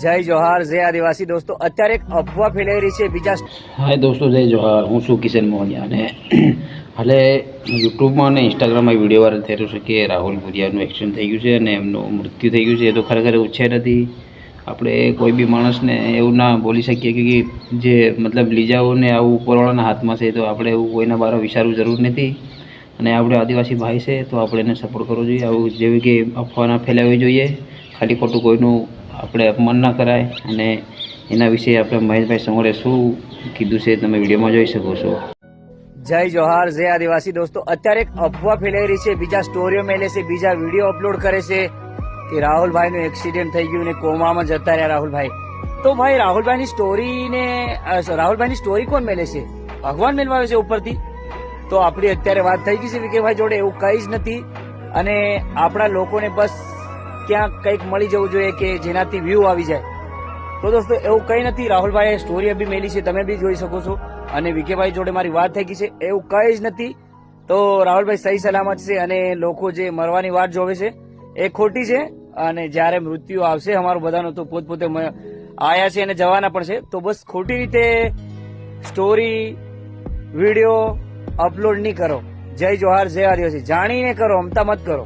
જય જોહાર, જય આદિવાસી દોસ્તો. અત્યારે એક અફવા ફેલાઈ રહી છે બીજા. હાય દોસ્તો, જય જોહાર. હું છું કિશન મોહનિયા અને હાલે યુટ્યુબમાં અને ઇન્સ્ટાગ્રામમાં વિડીયો વાયરલ થઈ રહ્યો છે કે રાહુલ ભુરિયાનું એક્સિડન્ટ થઈ ગયું છે અને એમનું મૃત્યુ થઈ ગયું છે. એ તો ખરેખર એવું છે નથી. આપણે કોઈ બી માણસને એવું ના બોલી શકીએ કે જે મતલબ લીજાઓને આવું ઉપરવાળાના હાથમાં છે, તો આપણે એવું કોઈના બારે વિચારવું જરૂર નથી. અને આપણે આદિવાસી ભાઈ છે તો આપણે એને સપોર્ટ કરવો જોઈએ. આવું જેવી કે અફવા ના ફેલાવવી જોઈએ. ખાલી ખોટું કોઈનું આપણે અપમાન ના કરાય. અને એના વિશે આપણે મહેશભાઈ સમોરે શું કીધું છે તમે વિડીયોમાં જોઈ શકો છો. જય જોહાર, જય આદિવાસી દોસ્તો. અત્યારે એક અફવા ફેલાઈ રહી છે, બીજા સ્ટોરીઓ મેલે છે, બીજા વિડીયો અપલોડ કરે છે કે રાહુલભાઈનું એક્સિડન્ટ થઈ ગયું ને કોમામાં જતા રહ્યા રાહુલભાઈ. તો ભાઈ રાહુલભાઈની સ્ટોરી કોણ મેલે છે? ભગવાન મેળવાવે છે ઉપરથી. તો આપણી અત્યારે વાત થઈ ગઈ છે વિકેભાઈ જોડે. એવું કઈ જ નથી. અને આપણા લોકોને બસ ક્યાંક કંઈક મળી જવું જોઈએ કે જેનાથી વ્યૂ આવી જાય. તો દોસ્તો એવું કઈ નથી. રાહુલભાઈએ સ્ટોરી બી મેલી છે, તમે બી જોઈ શકો છો. અને વિકેભાઈ જોડે મારી વાત થઈ ગઈ છે. એવું કઈ જ નથી. તો રાહુલભાઈ સહી સલામત છે અને લોકો જે મરવાની વાત જોવે છે એ ખોટી છે. અને જ્યારે મૃત્યુ આવશે અમારું બધાનું તો પોતપોતે આયા છે અને જવાના પણ છે. તો બસ ખોટી રીતે સ્ટોરી વિડીયો અપલોડ નહીં કરો. જય જોહાર, જય આદિવાસી. જાણીને કરો, અમતા મત કરો.